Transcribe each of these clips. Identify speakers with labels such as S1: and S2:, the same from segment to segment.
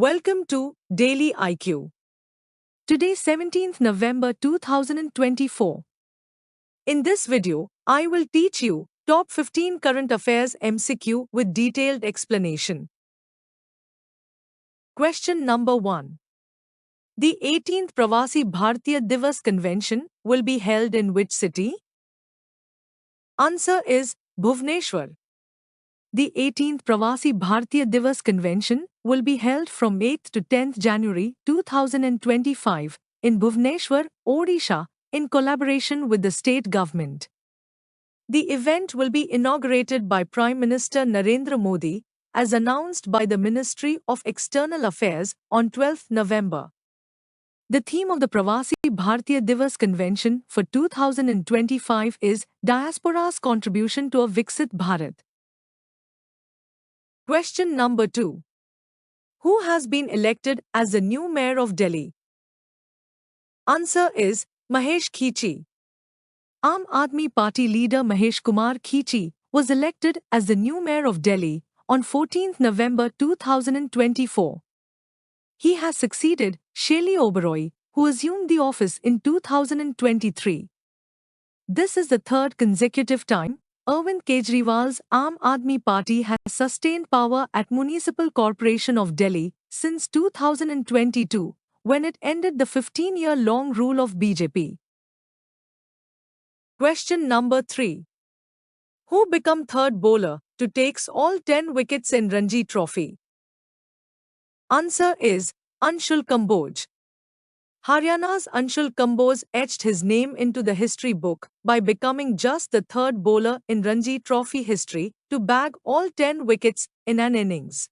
S1: Welcome to Daily IQ. Today 17th November 2024. In this video, I will teach you top 15 current affairs MCQ with detailed explanation. Question number 1. The 18th Pravasi Bharatiya Divas Convention will be held in which city? Answer is Bhubaneswar. The 18th Pravasi Bharatiya Divas Convention will be held from 8th to 10th January 2025 in Bhubaneswar, Odisha, in collaboration with the state government. The event will be inaugurated by Prime Minister Narendra Modi, as announced by the Ministry of External Affairs on 12th November. The theme of the Pravasi Bharatiya Divas Convention for 2025 is Diaspora's Contribution to a Viksit Bharat. Question number 2. Who has been elected as the new mayor of Delhi? Answer is Mahesh Khichi. Aam Aadmi Party leader Mahesh Kumar Khichi was elected as the new mayor of Delhi on 14th November 2024. He has succeeded Shaili Oberoi, who assumed the office in 2023. This is the third consecutive time Arvind Kejriwal's Aam Aadmi Party has sustained power at Municipal Corporation of Delhi since 2022, when it ended the 15-year-long rule of BJP. Question number 3. Who become third bowler to takes all 10 wickets in Ranji Trophy? Answer is Anshul Kamboj. Haryana's Anshul Kamboj etched his name into the history book by becoming just the third bowler in Ranji Trophy history to bag all 10 wickets in an innings.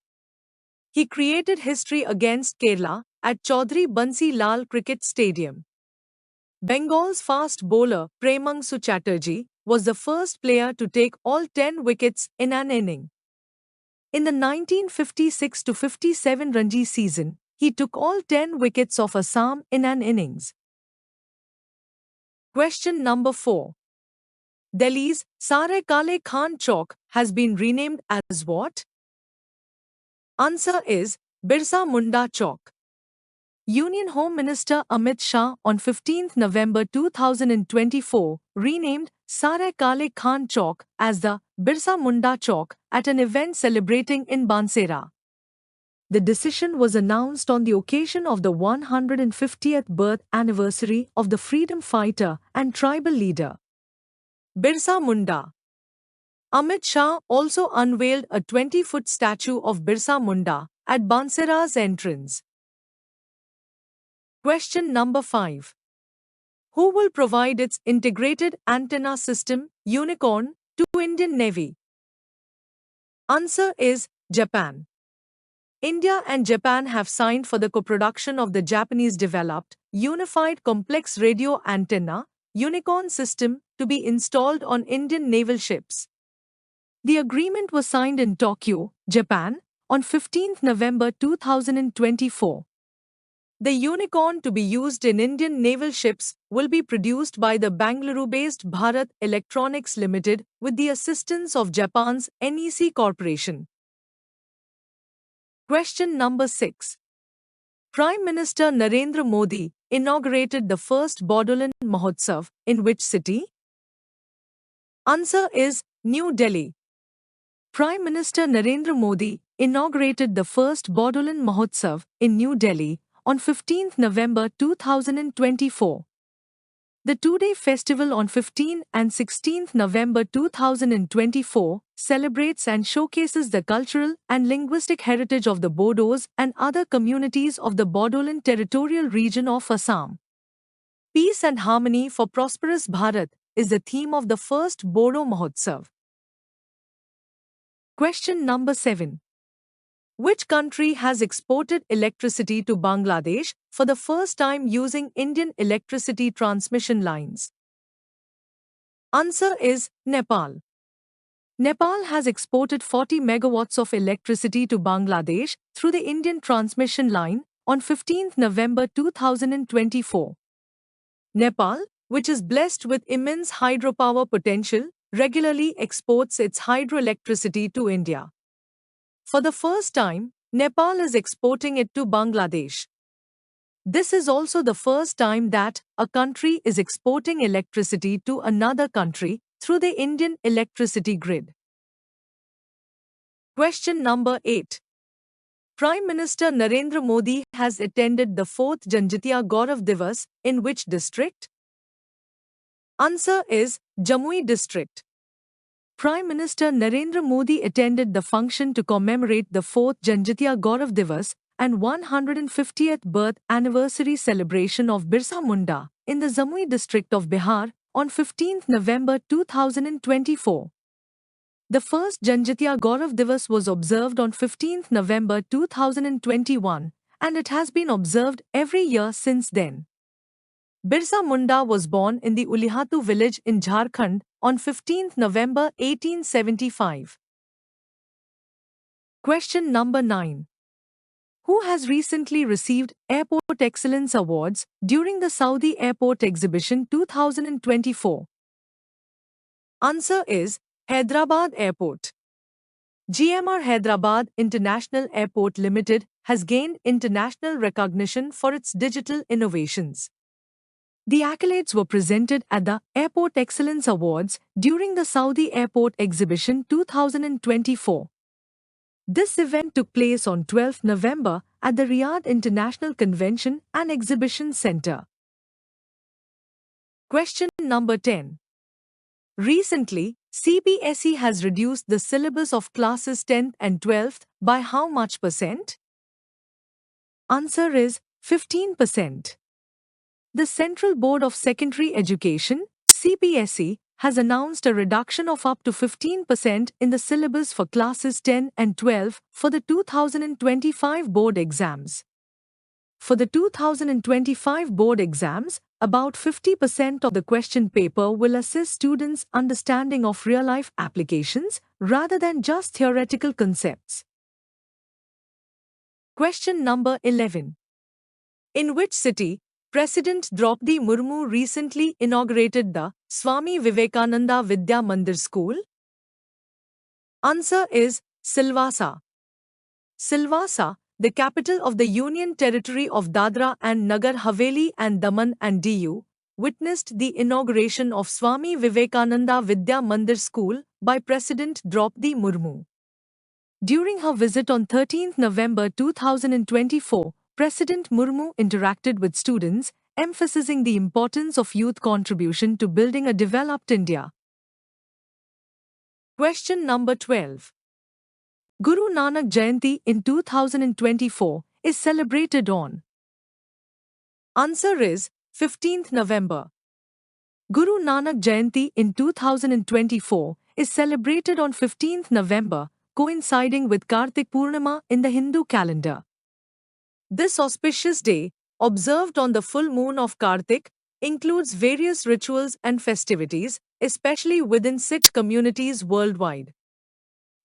S1: He created history against Kerala at Chaudhry Bansi Lal Cricket Stadium. Bengal's fast bowler Premangsu Chatterjee was the first player to take all 10 wickets in an inning. In the 1956-57 Ranji season, he took all 10 wickets of Assam in an innings. Question number 4. Delhi's Sare Kale Khan Chowk has been renamed as what? Answer is Birsa Munda Chowk. Union Home Minister Amit Shah on 15th November 2024 renamed Sare Kale Khan Chowk as the Birsa Munda Chowk at an event celebrating in Bansera. The decision was announced on the occasion of the 150th birth anniversary of the freedom fighter and tribal leader Birsa Munda. Amit Shah also unveiled a 20-foot statue of Birsa Munda at Bansera's entrance. Question number 5. Who will provide its integrated antenna system, Unicorn, to Indian Navy? Answer is Japan. India and Japan have signed for the co-production of the Japanese-developed, unified complex radio antenna, Unicorn system to be installed on Indian naval ships. The agreement was signed in Tokyo, Japan, on 15th November 2024. The Unicorn to be used in Indian naval ships will be produced by the Bangalore-based Bharat Electronics Limited with the assistance of Japan's NEC Corporation. Question number 6. Prime Minister Narendra Modi inaugurated the first Bodolan Mahotsav in which city? Answer is New Delhi. Prime Minister Narendra Modi inaugurated the first Bodolan Mahotsav in New Delhi on 15th November 2024. The two-day festival on 15 and 16th November 2024 celebrates and showcases the cultural and linguistic heritage of the Bodos and other communities of the Bodoland territorial region of Assam. Peace and harmony for prosperous Bharat is the theme of the first Bodo Mahotsav. Question number 7. Which country has exported electricity to Bangladesh for the first time using Indian electricity transmission lines? Answer is Nepal. Nepal has exported 40 megawatts of electricity to Bangladesh through the Indian transmission line on 15th November 2024. Nepal, which is blessed with immense hydropower potential, regularly exports its hydroelectricity to India. For the first time, Nepal is exporting it to Bangladesh. This is also the first time that a country is exporting electricity to another country through the Indian electricity grid. Question number 8. Prime Minister Narendra Modi has attended the 4th Janjatia Gaurav Divas in which district? Answer is Jamui district. Prime Minister Narendra Modi attended the function to commemorate the 4th Janjatia Gaurav Divas and 150th birth anniversary celebration of Birsa Munda in the Jamui district of Bihar on 15th November 2024. The first Janjatia Gaurav Divas was observed on 15th November 2021 and it has been observed every year since then. Birsa Munda was born in the Ulihatu village in Jharkhand on 15th November 1875. Question number 9. Who has recently received Airport Excellence Awards during the Saudi Airport Exhibition 2024? Answer is Hyderabad Airport. GMR Hyderabad International Airport Limited has gained international recognition for its digital innovations. The accolades were presented at the Airport Excellence Awards during the Saudi Airport Exhibition 2024. This event took place on 12 November at the Riyadh International Convention and Exhibition Center. Question number 10. Recently, CBSE has reduced the syllabus of classes 10th and 12th by how much percent? Answer is 15%. The Central Board of Secondary Education, CBSE, has announced a reduction of up to 15% in the syllabus for classes 10 and 12 for the 2025 board exams. For the 2025 board exams, about 50% of the question paper will assist students' understanding of real-life applications rather than just theoretical concepts. Question number 11. In which city, President Draupadi Murmu recently inaugurated the Swami Vivekananda Vidya Mandir School? Answer is Silvassa. Silvassa, the capital of the Union Territory of Dadra and Nagar Haveli and Daman and Diu, witnessed the inauguration of Swami Vivekananda Vidya Mandir School by President Draupadi Murmu. During her visit on 13th November 2024, President Murmu interacted with students, emphasizing the importance of youth contribution to building a developed India. Question number 12. Guru Nanak Jayanti in 2024 is celebrated on? Answer is 15th November. Guru Nanak Jayanti in 2024 is celebrated on 15th November, coinciding with Kartik Purnima in the Hindu calendar. This auspicious day, observed on the full moon of Kartik, includes various rituals and festivities, especially within Sikh communities worldwide.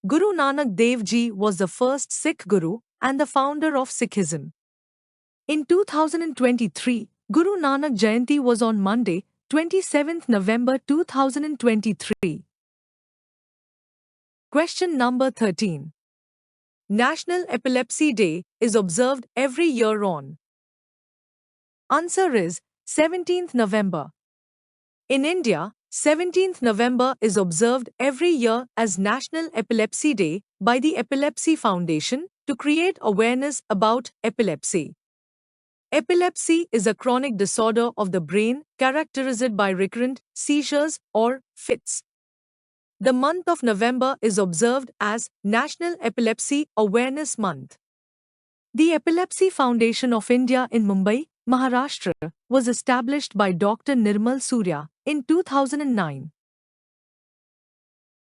S1: Guru Nanak Dev Ji was the first Sikh Guru and the founder of Sikhism. In 2023, Guru Nanak Jayanti was on Monday, 27th November 2023. Question number 13. National Epilepsy Day is observed every year on? Answer is 17th November. In India, 17th November is observed every year as National Epilepsy Day by the Epilepsy Foundation to create awareness about epilepsy. Epilepsy is a chronic disorder of the brain characterized by recurrent seizures or fits. The month of November is observed as National Epilepsy Awareness Month. The Epilepsy Foundation of India in Mumbai, Maharashtra, was established by Dr. Nirmal Surya in 2009.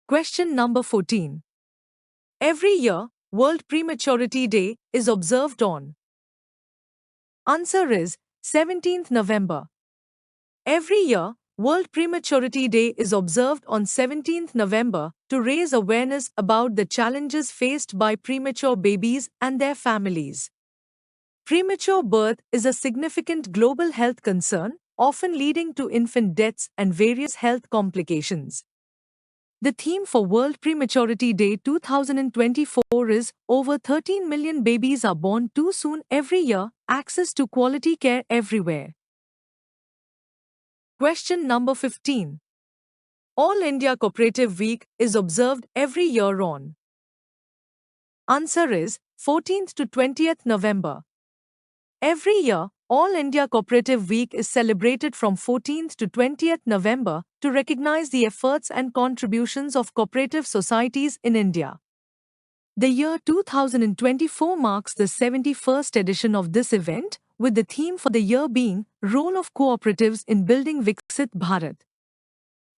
S1: Question number 14. Every year, World Prematurity Day is observed on? Answer is 17th November. Every year, World Prematurity Day is observed on 17th November to raise awareness about the challenges faced by premature babies and their families. Premature birth is a significant global health concern, often leading to infant deaths and various health complications. The theme for World Prematurity Day 2024 is Over 13 million babies are born too soon every year, access to quality care everywhere. Question number 15. All India Cooperative Week is observed every year on. Answer is 14th to 20th November. Every year, All India Cooperative Week is celebrated from 14th to 20th November to recognize the efforts and contributions of cooperative societies in India. The year 2024 marks the 71st edition of this event, with the theme for the year being Role of Cooperatives in Building Viksit Bharat.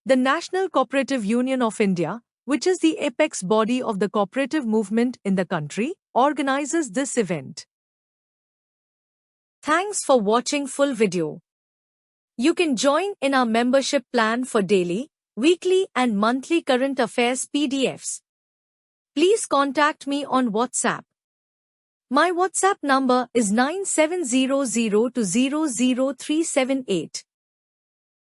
S1: The National Cooperative Union of India, which is the apex body of the cooperative movement in the country, organizes this event. Thanks for watching full video. You can join in our membership plan for daily, weekly and monthly current affairs PDFs. Please contact me on WhatsApp. My WhatsApp number is 9700200378.